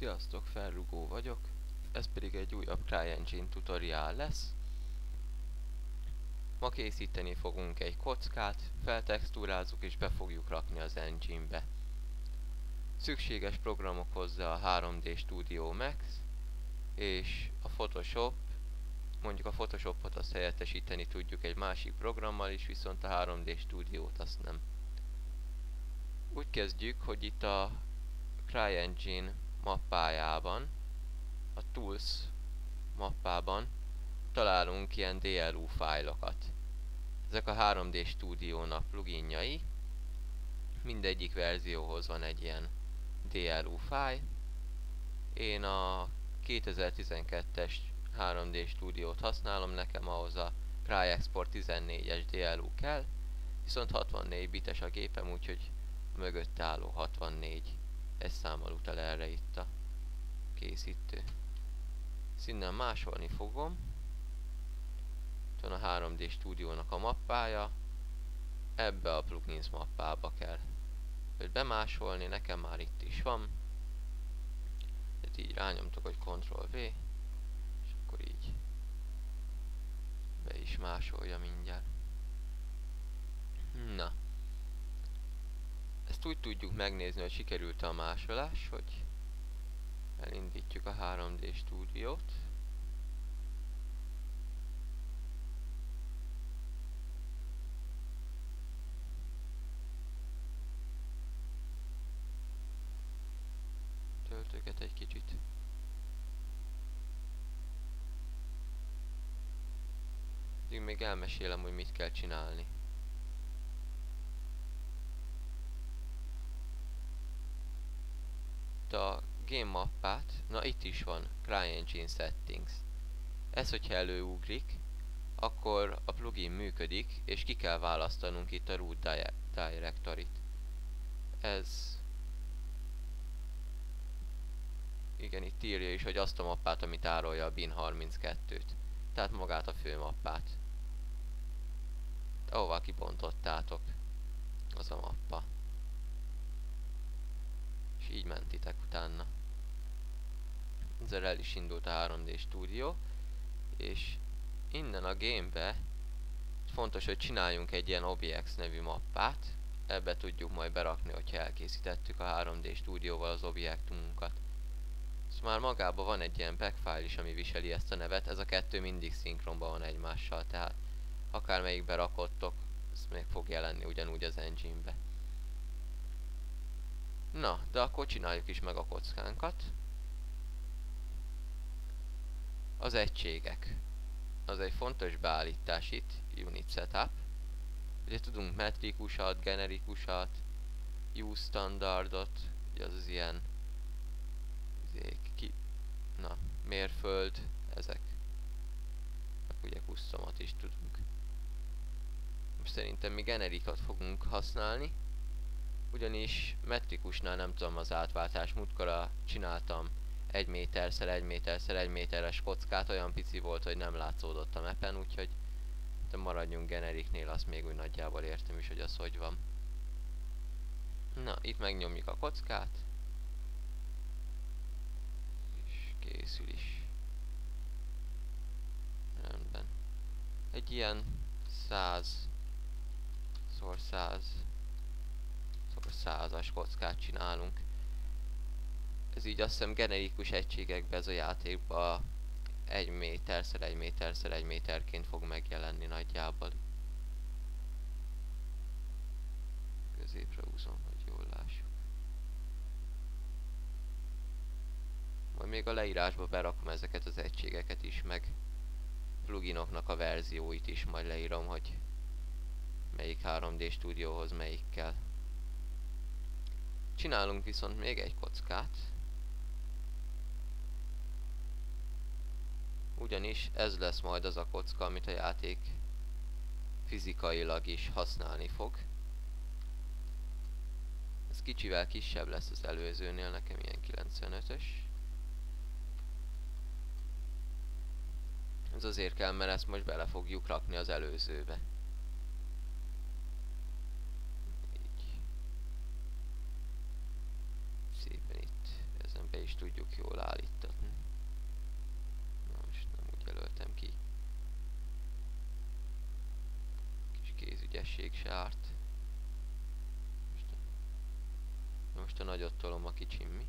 Sziasztok, Felrugó vagyok, ez pedig egy újabb CryEngine tutorial lesz. Ma készíteni fogunk egy kockát, feltextúrázzuk és be fogjuk rakni az engine-be. Szükséges programok hozzá a 3D Studio Max és a Photoshop. Mondjuk a Photoshopot azt helyettesíteni tudjuk egy másik programmal is, viszont a 3D Studiót azt nem. Úgy kezdjük, hogy itt a CryEngine mappájában, a Tools mappában találunk ilyen DLU fájlokat. Ezek a 3D Studio-nak pluginjai. Mindegyik verzióhoz van egy ilyen DLU fájl. Én a 2012-es 3D Studiót használom, nekem ahhoz a CryExport 14-es DLU kell, viszont 64 bites a gépem, úgyhogy a mögött álló 64 számmal utal erre itt a készítő. Ezt innen másolni fogom. Itt van a 3D Studio-nak a mappája. Ebbe a plugins mappába kell őt bemásolni, nekem már itt is van. Tehát így rányomtok, hogy Ctrl-V, és akkor így be is másolja mindjárt. Na. Ezt úgy tudjuk megnézni, hogy sikerült a másolás, hogy elindítjuk a 3D Studiót. Töltőket egy kicsit. Így még elmesélem, hogy mit kell csinálni. Itt a game mappát, na itt is van CryEngine Settings. Ez, hogyha előugrik, akkor a plugin működik, és ki kell választanunk itt a root directory-t. Ez... Igen, itt írja is, hogy azt a mappát, amit tárolja a bin32-t. Tehát magát a fő mappát. Ahová kibontottátok az a mappa. És így mentitek utána. Ezzel el is indult a 3D Studio. És innen a gamebe fontos, hogy csináljunk egy ilyen Objects nevű mappát. Ebbe tudjuk majd berakni, hogyha elkészítettük a 3D Studio-val az objektumunkat. Már magában van egy ilyen packfile is, ami viseli ezt a nevet, ez a kettő mindig szinkronban van egymással, tehát akármelyikbe rakottok, ez meg fog jelenni ugyanúgy az engine-be. Na, de akkor csináljuk is meg a kockánkat. Az egységek. Az egy fontos beállítás itt, Unit Setup. Ugye tudunk metrikusat, generikusat, use standardot, ugye az ilyen mérföld, ezek. Ugye customot is tudunk. Most szerintem mi generikat fogunk használni, ugyanis metrikusnál nem tudom az átváltás. Múltkor csináltam 1 méterszer 1 méterszer 1 méteres kockát, olyan pici volt, hogy nem látszódott a mappen, úgyhogy maradjunk generiknél, azt még úgy nagyjából értem is, hogy az hogy van. Na, itt megnyomjuk a kockát. És készül is. Rendben. Egy ilyen 100 x 100 x 100-as kockát csinálunk. Ez így azt hiszem generikus egységekben ez a játékban 1 méterszer 1 méterszer 1 méterként fog megjelenni nagyjából. Középre húzom, hogy jól lássuk. Majd még a leírásba berakom ezeket az egységeket is, meg pluginoknak a verzióit is majd leírom, hogy melyik 3D Studiohoz melyik kell. Csinálunk viszont még egy kockát. Ugyanis ez lesz majd az a kocka, amit a játék fizikailag is használni fog. Ez kicsivel kisebb lesz az előzőnél, nekem ilyen 95-ös. Ez azért kell, mert ezt most bele fogjuk rakni az előzőbe. Így. Szépen itt ezen be is tudjuk tudjuk jól állítatni. Na most nem úgy jelöltem ki. Kis kézügyesség se árt. Most a nagyot tolom, a kicsim mi?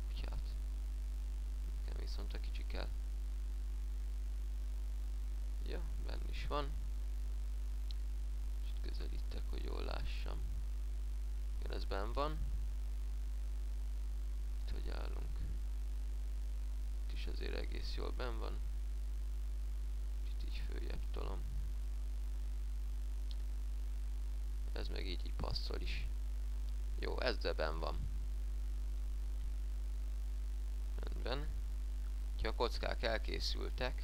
Úgy hát. Nekem viszont a kicsi kell. Ja, benne is van. Most közelítek, hogy jól lássam. Igen, ez benn van. Itt hogy állunk? Itt is azért egész jól benn van. Itt így följebb tolom. Ez meg így passzol is. Jó, ezzel benn van. Rendben. Ha a kockák elkészültek,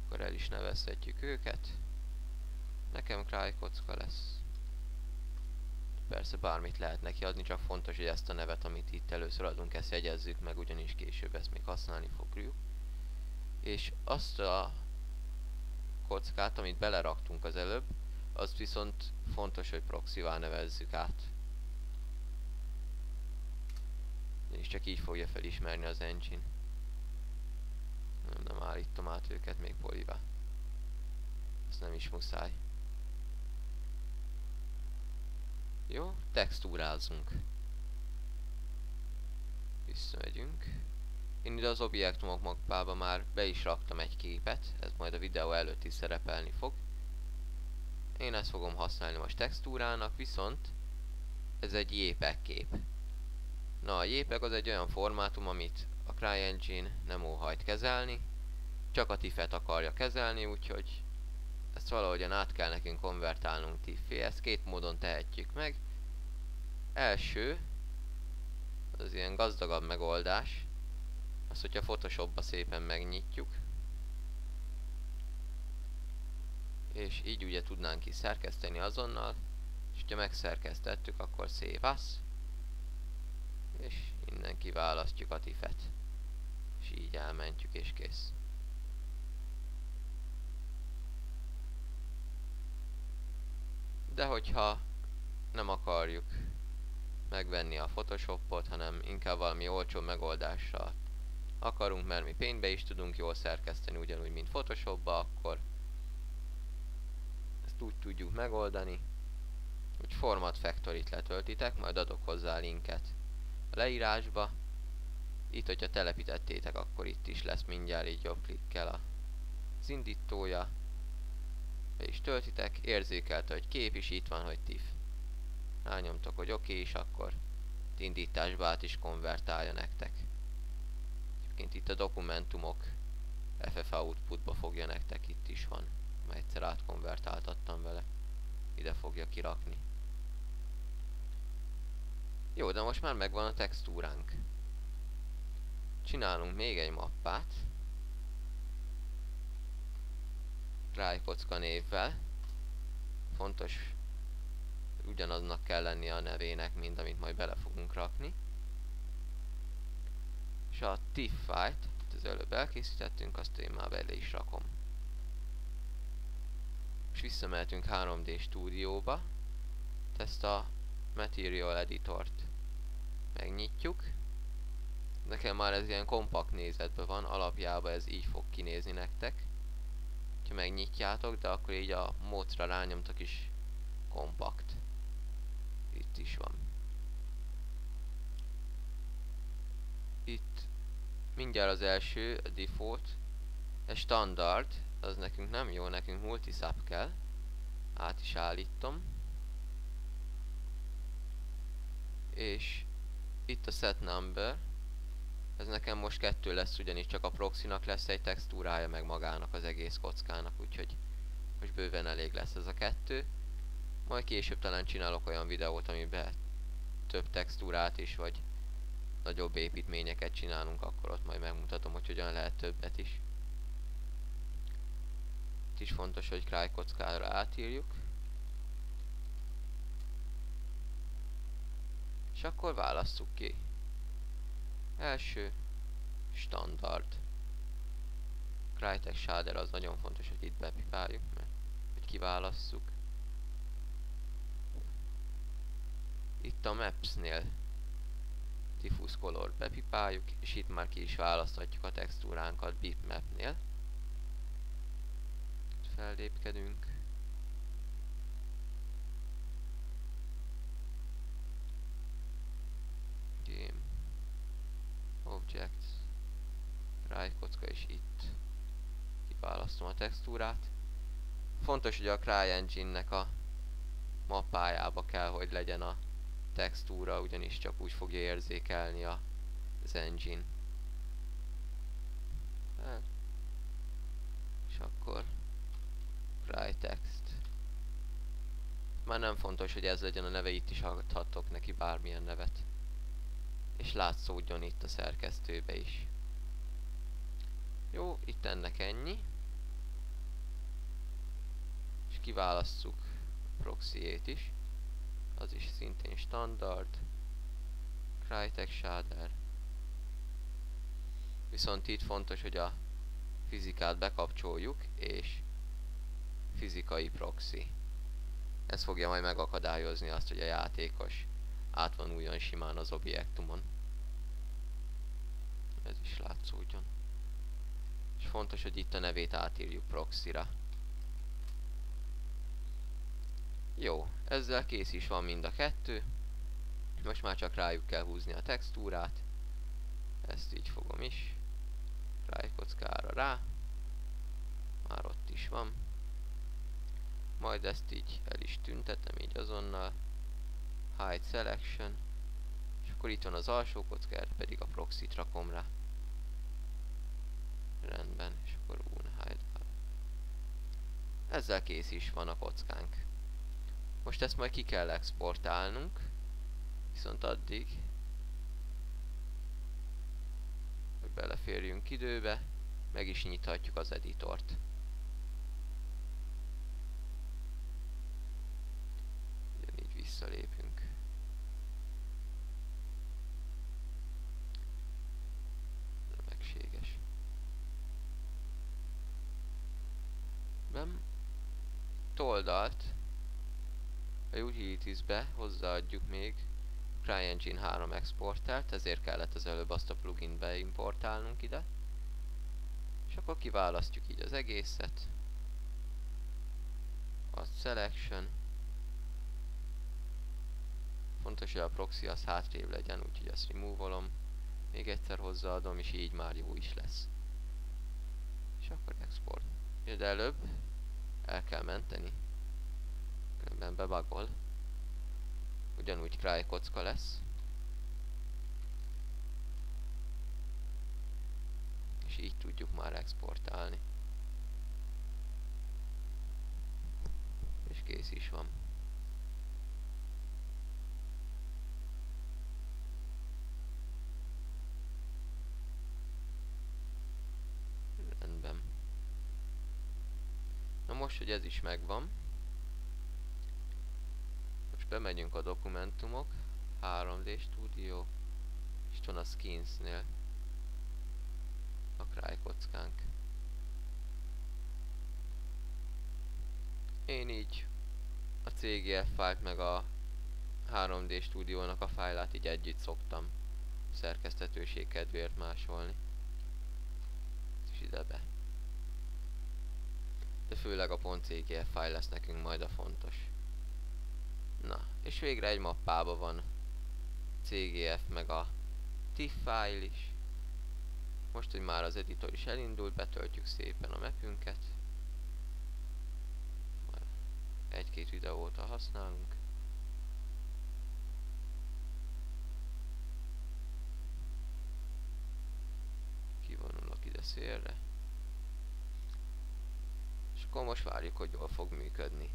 akkor el is nevezhetjük őket. Nekem Cry kocka lesz. Persze bármit lehet neki adni, csak fontos, hogy ezt a nevet, amit itt először adunk, ezt jegyezzük meg, ugyanis később ezt még használni fogjuk. És azt a kockát, amit beleraktunk az előbb, azt viszont fontos, hogy proxivá nevezzük át. És csak így fogja felismerni az engine. Nem állítom át őket még polivá. Ezt nem is muszáj. Jó, textúrázunk. Visszamegyünk. Én ide az objektumok mappába már be is raktam egy képet, ez majd a videó előtt is szerepelni fog. Én ezt fogom használni most textúrának, viszont ez egy JPEG kép. Na, a JPEG az egy olyan formátum, amit a CryEngine nem óhajt kezelni, csak a TIFF-et akarja kezelni, úgyhogy ezt valahogyan át kell nekünk konvertálnunk TIFF-é. Ezt két módon tehetjük meg. Első, az ilyen gazdagabb megoldás, az, hogyha Photoshopba szépen megnyitjuk, és így ugye tudnánk is szerkeszteni azonnal, és ha megszerkesztettük, akkor Save As, és innen kiválasztjuk a TIFF-et, és így elmentjük, és kész. De hogyha nem akarjuk megvenni a Photoshopot, hanem inkább valami olcsó megoldással akarunk, mert mi Paintbe is tudunk jól szerkeszteni, ugyanúgy, mint Photoshopba, akkor ezt úgy tudjuk megoldani, hogy Format Factory-t letöltitek, majd adok hozzá linket a leírásba. Itt, hogyha telepítettétek, akkor itt is lesz mindjárt így jobb klikkel az indítója. Be is töltitek, érzékelte, hogy kép is itt van, hogy TIFF. Rányomtok, hogy oké, és akkor indításba át is konvertálja nektek. Egyébként itt a dokumentumok FF outputba fogja nektek, itt is van. Már egyszer átkonvertáltattam vele. Ide fogja kirakni. Jó, de most már megvan a textúránk. Csinálunk még egy mappát. Cry kocka névvel. Fontos, ugyanaznak kell lennie a nevének, mint amit majd bele fogunk rakni. És a TIFF fájlt, az előbb elkészítettünk, azt én már bele is rakom. És visszamehetünk 3D stúdióba. Ezt a Material Editort megnyitjuk. Nekem már ez ilyen kompakt nézetben van, alapjában ez így fog kinézni nektek. Ha megnyitjátok, de akkor így a módra rányomtok is kompakt. Itt is van. Itt mindjárt az első, a default, a standard, az nekünk nem jó, nekünk multisub kell. Át is állítom. És itt a set number, ez nekem most 2 lesz, ugyanis csak a proxynak lesz egy textúrája, meg magának az egész kockának, úgyhogy most bőven elég lesz ez a 2. Majd később talán csinálok olyan videót, amiben több textúrát is, vagy nagyobb építményeket csinálunk, akkor ott majd megmutatom, hogy hogyan lehet többet is. Itt is fontos, hogy Cry kockára átírjuk. És akkor válasszuk ki. Első, standard. Crytek shader az nagyon fontos, hogy itt bepipáljuk, mert hogy kiválasszuk. Itt a Maps-nél diffuse color bepipáljuk, és itt már ki is választhatjuk a textúránkat bitmapnél. Fellépkedünk. Game. Objects. Cry-kocka, és itt kiválasztom a textúrát. Fontos, hogy a CryEngine-nek a mappájába kell, hogy legyen a textúra, ugyanis csak úgy fogja érzékelni az engine. És akkor CryText. Már nem fontos, hogy ez legyen a neve, itt is adhatok neki bármilyen nevet. És látszódjon itt a szerkesztőbe is. Jó, itt ennek ennyi. És kiválasszuk a proxy-ét is. Az is szintén standard. CryText shader. Viszont itt fontos, hogy a fizikát bekapcsoljuk, és fizikai proxy. Ez fogja majd megakadályozni azt, hogy a játékos átvonuljon simán az objektumon. Ez is látszódjon. És fontos, hogy itt a nevét átírjuk proxyra. Jó, ezzel kész is van mind a kettő. Most már csak rájuk kell húzni a textúrát. Ezt így fogom is. Cry-kockára rá. Már ott is van. Majd ezt így el is tüntetem, így azonnal. Hide selection. És akkor itt van az alsó kocka, erre pedig a proxy-t rakom rá. Rendben, és akkor unhide. Ezzel kész is van a kockánk. Most ezt majd ki kell exportálnunk. Viszont addig, hogy beleférjünk időbe, meg is nyithatjuk az editort. Ugyanígy visszalépünk. Remegséges. Toldalt a Utilities-be hozzáadjuk még CryEngine 3 exportert, ezért kellett az előbb azt a plugin beimportálnunk ide. És akkor kiválasztjuk így az egészet. A selection. Fontos, hogy a proxy az hátrébb legyen, úgyhogy azt remove-olom. Még egyszer hozzáadom, és így már jó is lesz. És akkor export. De előbb el kell menteni. Különben bebugol. Ugyanúgy CryKocka lesz. És így tudjuk már exportálni. És kész is van. Rendben. Na most, hogy ez is megvan, most bemegyünk a dokumentumok, 3D Studio, és van a Skinsnél a CryKockánk. Én így a CGF fájlt meg a 3D Studio-nak a fájlát így együtt szoktam szerkeszthetőség kedvéért másolni. És ide be. De főleg a .cgf fájl lesz nekünk majd a fontos. Na, és végre egy mappában van CGF meg a TIFF fájl is. Most, hogy már az editor is elindult, betöltjük szépen a mapünket. Egy-két videót használunk. Kivonulok ide szélre. És akkor most várjuk, hogy jól fog működni.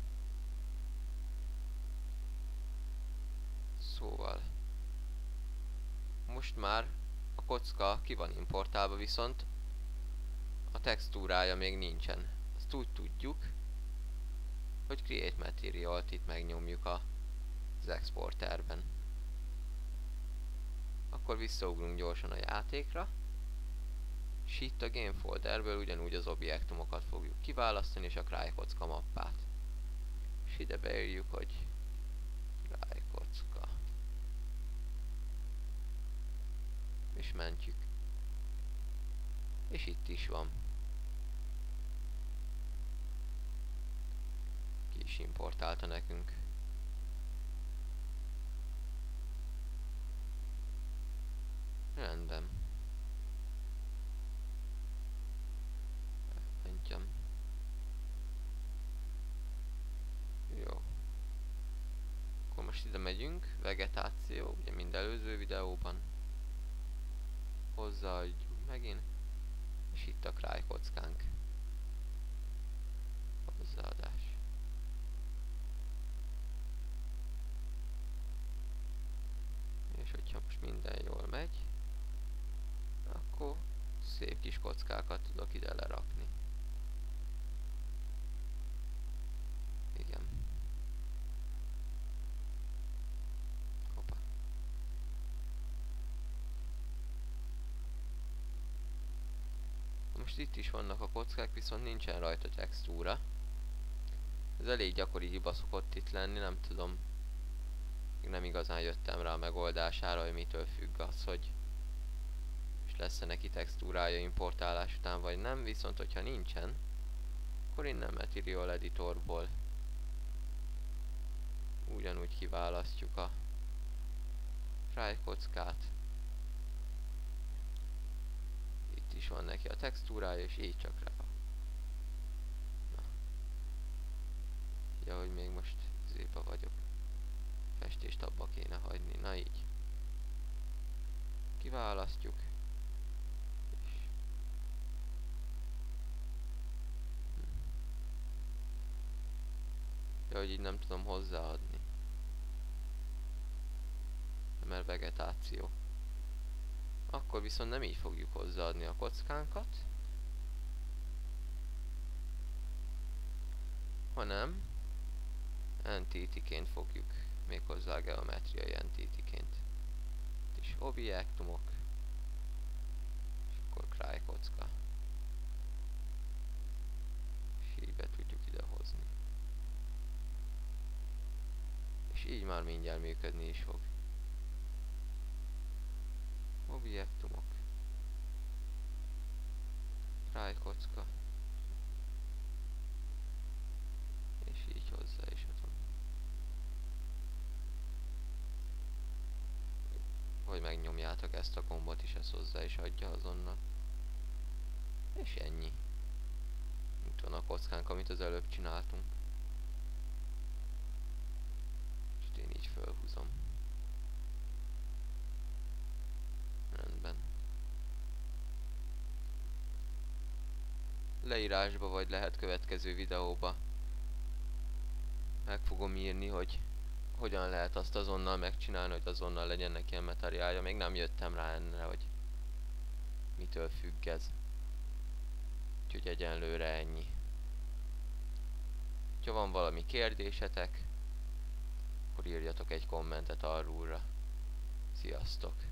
Szóval most már a kocka ki van importálva, viszont a textúrája még nincsen. Azt úgy tudjuk, hogy Create Material-t itt megnyomjuk az exporterben. Akkor visszaugrunk gyorsan a játékra, és itt a Game folderből ugyanúgy az objektumokat fogjuk kiválasztani, és a CryKocka mappát. És ide beírjuk, hogy CryKocka. és mentjük. És itt is van. Ki is importálta nekünk. Rendben. Mentjem. Jó. Akkor most ide megyünk. Vegetáció, ugye mind előző videóban. Hozzáadjuk megint. És itt a cry kockánk. Hozzáadás. És hogyha most minden jól megy, akkor szép kis kockákat tudok ide lerakni. Igen. Hoppá. Most itt is vannak a kockák, viszont nincsen rajta textúra. Ez elég gyakori hiba szokott itt lenni, nem tudom. Nem igazán jöttem rá a megoldására, hogy mitől függ az, hogy és lesz-e neki textúrája importálás után, vagy nem. Viszont hogyha nincsen, akkor innen Material Editorból ugyanúgy kiválasztjuk a Fry kockát. Itt is van neki a textúrája, és így csak rá. Na. Ja, hogy még most zépa vagyok. Festést abba kéne hagyni. Na így. Kiválasztjuk. És ja, hogy így nem tudom hozzáadni. Mert vegetáció. Akkor viszont nem így fogjuk hozzáadni a kockánkat, hanem entity-ként fogjuk, méghozzá geometriai entity-ként. Itt is objektumok, és akkor cry kocka. És így be tudjuk ide hozni. És így már mindjárt működni is fog. Objektumok, cry kocka, és így hozzá is adom. Hogy megnyomjátok ezt a gombot is, ez hozzá is adja azonnal. És ennyi. Itt van a kockánk, amit az előbb csináltunk. És én így fölhúzom. Rendben. Leírásba vagy lehet következő videóba meg fogom írni, hogy hogyan lehet azt azonnal megcsinálni, hogy azonnal legyen neki ilyen materiálja. Még nem jöttem rá ennek, hogy mitől függ ez. Úgyhogy egyenlőre ennyi. Ha van valami kérdésetek, akkor írjatok egy kommentet arra. Sziasztok!